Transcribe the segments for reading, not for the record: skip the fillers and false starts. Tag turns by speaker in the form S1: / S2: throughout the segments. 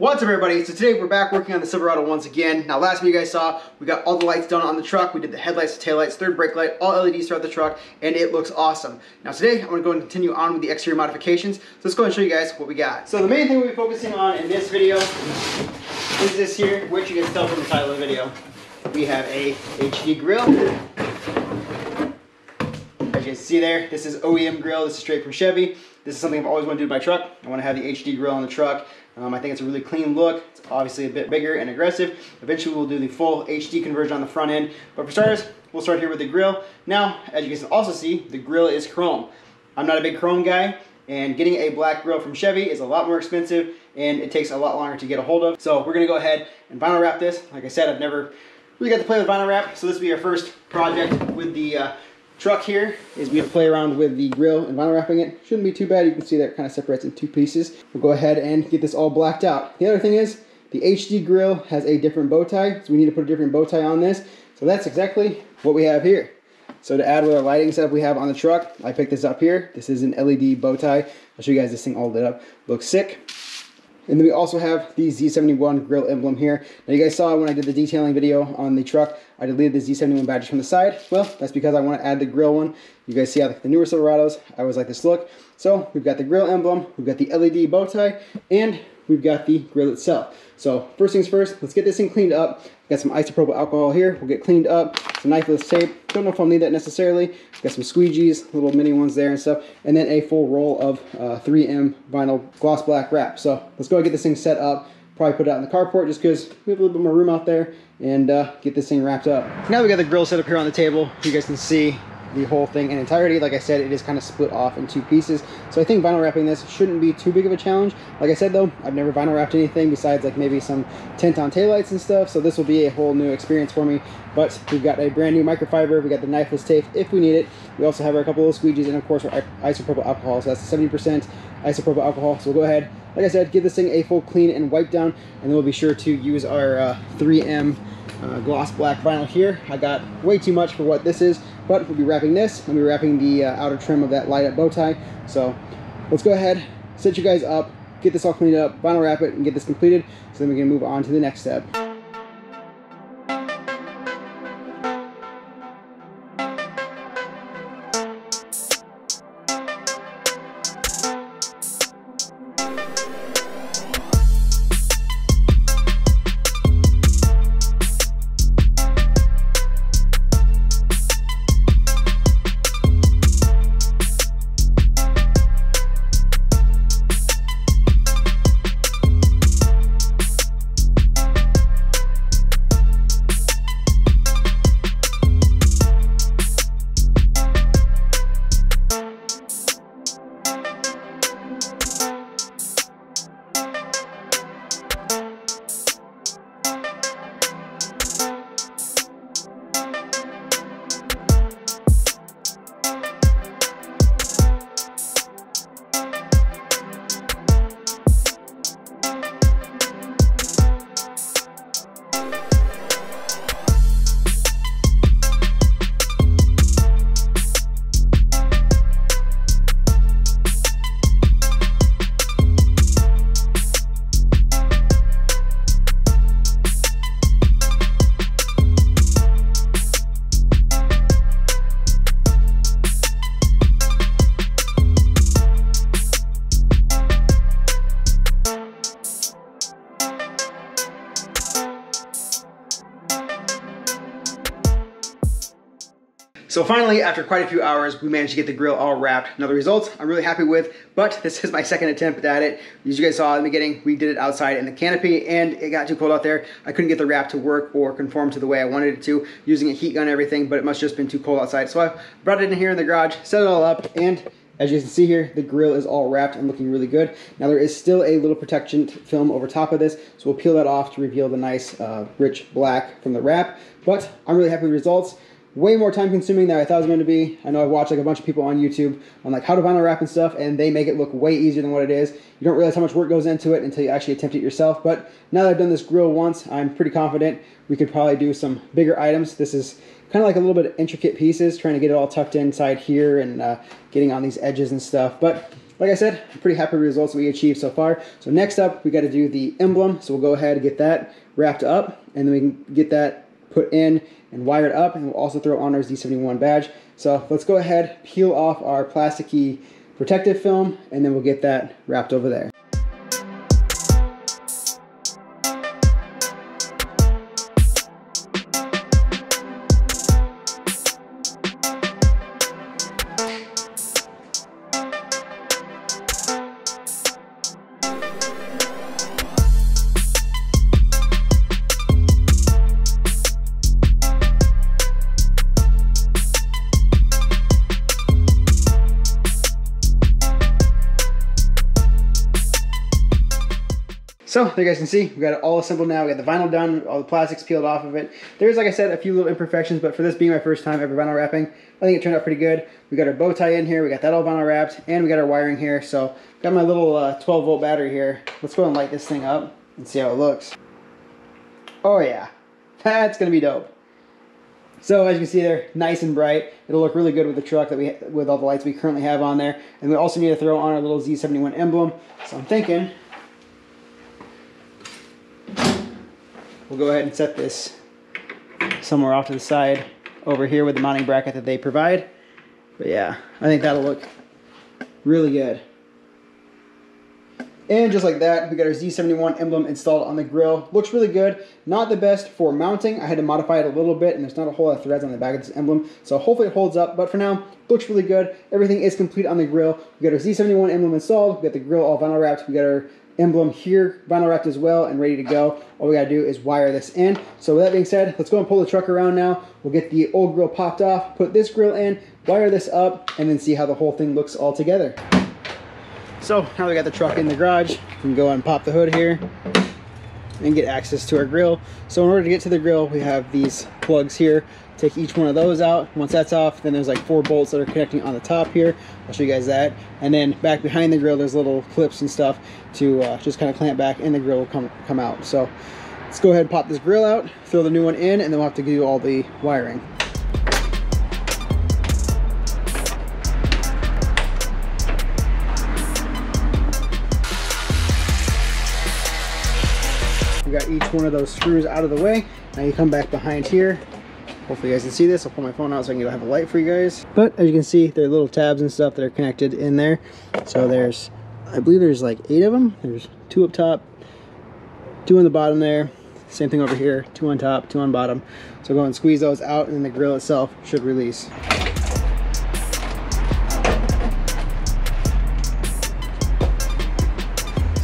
S1: What's up, everybody? So today we're back working on the Silverado once again. Now last video you guys saw, we got all the lights done on the truck. We did the headlights, the taillights, third brake light, all LEDs throughout the truck, and it looks awesome. Now today I'm going to go and continue on with the exterior modifications. So let's go and show you guys what we got. So the main thing we'll be focusing on in this video is this here, which you can tell from the title of the video. We have a HD grille. As you can see there, this is OEM grille. This is straight from Chevy. This is something I've always wanted to do to my truck. I want to have the HD grille on the truck. I think it's a really clean look. It's obviously a bit bigger and aggressive. Eventually we'll do the full HD conversion on the front end. But for starters, we'll start here with the grille. Now, as you can also see, the grille is chrome. I'm not a big chrome guy, and getting a black grille from Chevy is a lot more expensive and it takes a lot longer to get a hold of. So we're gonna go ahead and vinyl wrap this. Like I said, I've never really got to play with vinyl wrap, so this will be our first project with the truck here, is we have to play around with the grille and vinyl wrapping it. Shouldn't be too bad. You can see that it kind of separates in two pieces. We'll go ahead and get this all blacked out. The other thing is, the HD grille has a different bow tie, so we need to put a different bow tie on this. So that's exactly what we have here. So to add with our lighting setup we have on the truck, I picked this up here. This is an LED bow tie. I'll show you guys this thing all lit up. Looks sick. And then we also have the Z71 grill emblem here. Now you guys saw when I did the detailing video on the truck, I deleted the Z71 badges from the side. Well, that's because I want to add the grill one. You guys see how the newer Silverados, I always like this look. So we've got the grill emblem, we've got the LED bow tie, and we've got the grill itself. So first things first, let's get this thing cleaned up. Got some isopropyl alcohol here. We'll get cleaned up. Some knifeless tape. Don't know if I'll need that necessarily. Got some squeegees, little mini ones there and stuff. And then a full roll of 3M vinyl gloss black wrap. So let's go and get this thing set up. Probably put it out in the carport just because we have a little bit more room out there, and get this thing wrapped up. Now we got the grill set up here on the table. You guys can see the whole thing in entirety. Like I said, it is kind of split off in two pieces. So I think vinyl wrapping this shouldn't be too big of a challenge. Like I said though, I've never vinyl wrapped anything besides like maybe some tint on taillights and stuff. So this will be a whole new experience for me. But we've got a brand new microfiber. We got the knifeless tape if we need it. We also have our couple of squeegees and of course our isopropyl alcohol. So that's 70% isopropyl alcohol. So we'll go ahead, like I said, give this thing a full clean and wipe down. And then we'll be sure to use our 3M gloss black vinyl here. I got way too much for what this is, but we'll be wrapping this. We'll be wrapping the outer trim of that light up bow tie. So let's go ahead, set you guys up, get this all cleaned up, vinyl wrap it, and get this completed. So then we can move on to the next step. So finally, after quite a few hours, we managed to get the grill all wrapped. Now the results I'm really happy with, but this is my second attempt at it. As you guys saw in the beginning, we did it outside in the canopy and it got too cold out there. I couldn't get the wrap to work or conform to the way I wanted it to, using a heat gun and everything, but it must have just been too cold outside. So I brought it in here in the garage, set it all up, and as you can see here, the grill is all wrapped and looking really good. Now there is still a little protection film over top of this, so we'll peel that off to reveal the nice rich black from the wrap. But I'm really happy with the results. Way more time consuming than I thought it was going to be. I know I watched like a bunch of people on YouTube on like how to vinyl wrap and stuff, and they make it look way easier than what it is. You don't realize how much work goes into it until you actually attempt it yourself. But now that I've done this grill once, I'm pretty confident we could probably do some bigger items. This is kind of like a little bit of intricate pieces, trying to get it all tucked inside here and getting on these edges and stuff. But like I said, I'm pretty happy with the results we achieved so far. So next up, we got to do the emblem. So we'll go ahead and get that wrapped up, and then we can get that put in and wired up, and we'll also throw on our Z71 badge. So let's go ahead, peel off our plasticky protective film, and then we'll get that wrapped over there. So there you guys can see, we got it all assembled now. We got the vinyl done, all the plastics peeled off of it. There's, like I said, a few little imperfections, but for this being my first time ever vinyl wrapping, I think it turned out pretty good. We got our bow tie in here, we got that all vinyl wrapped, and we got our wiring here. So got my little 12-volt battery here. Let's go and light this thing up and see how it looks. Oh yeah, that's gonna be dope. So as you can see there, nice and bright. It'll look really good with the truck that with all the lights we currently have on there. And we also need to throw on our little Z71 emblem. So I'm thinking we'll go ahead and set this somewhere off to the side over here with the mounting bracket that they provide. But yeah, I think that'll look really good. And just like that, we got our Z71 emblem installed on the grill. Looks really good. Not the best for mounting. I had to modify it a little bit, and there's not a whole lot of threads on the back of this emblem. So hopefully it holds up, but for now, looks really good. Everything is complete on the grill. We got our Z71 emblem installed. We got the grill all vinyl wrapped. We got our emblem here vinyl wrapped as well and ready to go. All we gotta do is wire this in. So with that being said, let's go and pull the truck around now. We'll get the old grill popped off, put this grill in, wire this up, and then see how the whole thing looks all together. So now we got the truck in the garage, we can go and pop the hood here and get access to our grill. So in order to get to the grill, we have these plugs here. Take each one of those out. Once that's off, then there's like 4 bolts that are connecting on the top here. I'll show you guys that. And then back behind the grill, there's little clips and stuff to just kind of clamp back, and the grill will come out. So let's go ahead and pop this grill out, throw the new one in, and then we'll have to do all the wiring. We got each one of those screws out of the way. Now you come back behind here. Hopefully you guys can see this. I'll pull my phone out so I can have a light for you guys. But as you can see, there are little tabs and stuff that are connected in there. So there's, I believe there's like 8 of them. There's 2 up top, 2 on the bottom there. Same thing over here, 2 on top, 2 on bottom. So go and squeeze those out, and then the grill itself should release.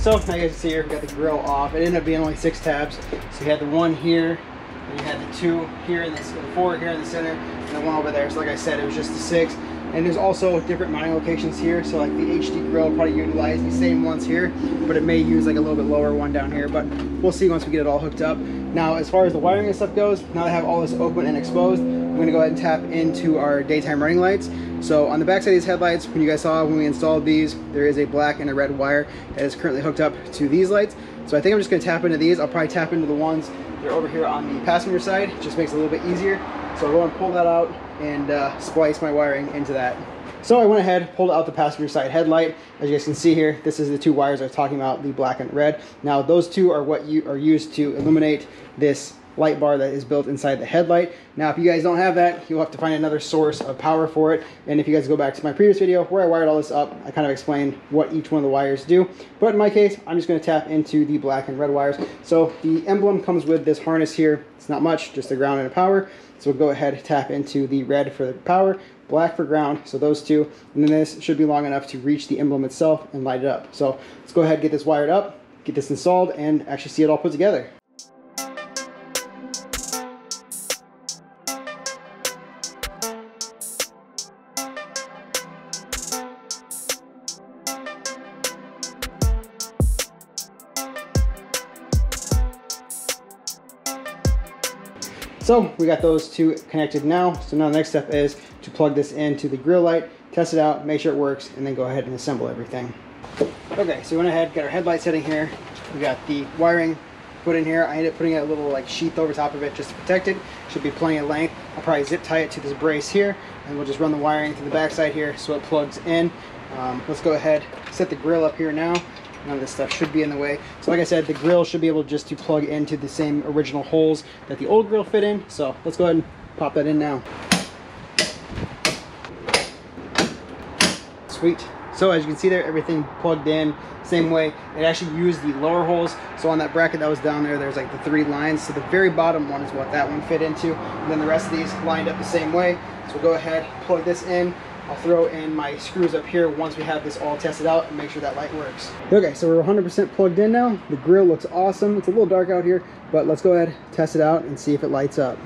S1: So now you guys can see here, we got the grill off. It ended up being only 6 tabs. So you had the 1 here, and you had the 2 here, and the 4 here in the center, and the 1 over there. So like I said, it was just the 6. And there's also different mounting locations here. So like the HD grill will probably utilize the same ones here, but it may use like a little bit lower one down here. But we'll see once we get it all hooked up. Now, as far as the wiring and stuff goes, now that I have all this open and exposed, I'm gonna go ahead and tap into our daytime running lights. So on the back side of these headlights, when you guys saw when we installed these, there is a black and a red wire that is currently hooked up to these lights. So I think I'm just gonna tap into these. I'll probably tap into the ones that are over here on the passenger side. It just makes it a little bit easier. So I'll go and pull that out and splice my wiring into that. So I went ahead, pulled out the passenger side headlight. As you guys can see here, this is the 2 wires I was talking about, the black and red. Now those 2 are what are used to illuminate this light bar that is built inside the headlight. Now if you guys don't have that, you'll have to find another source of power for it. And if you guys go back to my previous video where I wired all this up, I kind of explained what each one of the wires do. But in my case, I'm just going to tap into the black and red wires. So the emblem comes with this harness here. It's not much, just a ground and a power. So we'll go ahead and tap into the red for the power, black for ground, so those 2. And then this should be long enough to reach the emblem itself and light it up. So let's go ahead and get this wired up, get this installed, and actually see it all put together. So we got those 2 connected now. So now the next step is to plug this into the grill light, test it out, make sure it works, and then go ahead and assemble everything. Okay, so we went ahead, got our headlight setting here. We got the wiring put in here. I ended up putting a little like sheath over top of it just to protect it. Should be plenty of length. I'll probably zip tie it to this brace here, and we'll just run the wiring to the back side here so it plugs in. Let's go ahead, set the grill up here now. None of this stuff should be in the way. So like I said, the grill should be able just to plug into the same original holes that the old grill fit in. So let's go ahead and pop that in now. Sweet. So as you can see there, everything plugged in same way. It actually used the lower holes. So on that bracket that was down there, there's like the 3 lines. So the very bottom one is what that one fit into. And then the rest of these lined up the same way. So we'll go ahead, plug this in. I'll throw in my screws up here once we have this all tested out and make sure that light works. Okay, so we're 100% plugged in now. The grill looks awesome. It's a little dark out here, but let's go ahead, test it out and see if it lights up.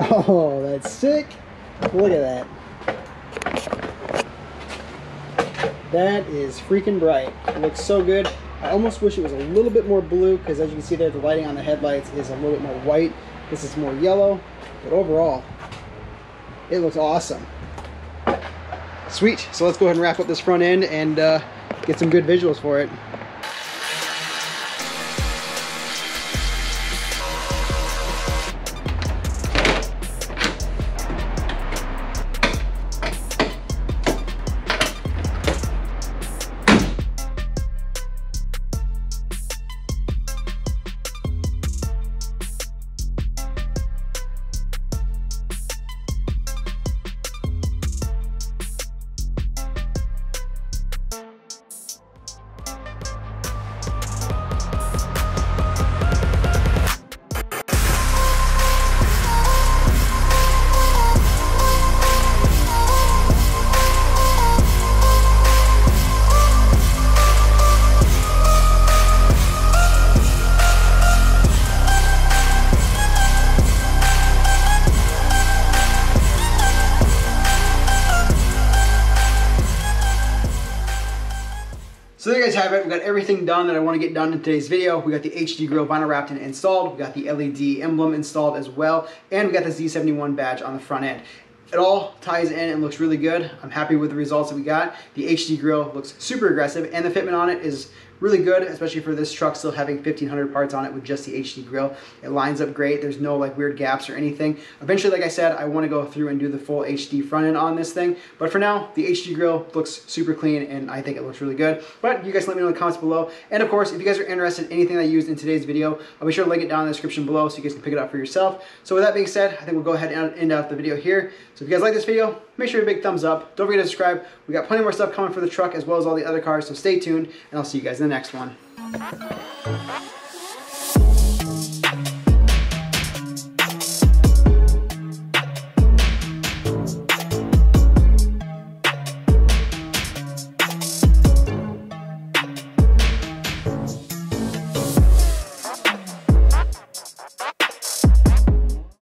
S1: Oh, that's sick. Look at that. That is freaking bright. It looks so good. I almost wish it was a little bit more blue because as you can see there, the lighting on the headlights is a little bit more white. This is more yellow, but overall, it looks awesome. Sweet, so let's go ahead and wrap up this front end and get some good visuals for it. So there you guys have it. We got everything done that I want to get done in today's video. We got the HD grill vinyl wrapped and installed. We got the LED emblem installed as well. And we got the Z71 badge on the front end. It all ties in and looks really good. I'm happy with the results that we got. The HD grill looks super aggressive and the fitment on it is really good, especially for this truck still having 1,500 parts on it with just the HD grill. It lines up great. There's no like weird gaps or anything. Eventually, like I said, I want to go through and do the full HD front end on this thing. But for now, the HD grill looks super clean and I think it looks really good. But you guys let me know in the comments below. And of course, if you guys are interested in anything that I used in today's video, I'll be sure to link it down in the description below so you guys can pick it up for yourself. So with that being said, I think we'll go ahead and end out the video here. So if you guys like this video, make sure to big thumbs up. Don't forget to subscribe. We got plenty more stuff coming for the truck as well as all the other cars, so stay tuned and I'll see you guys in the next one.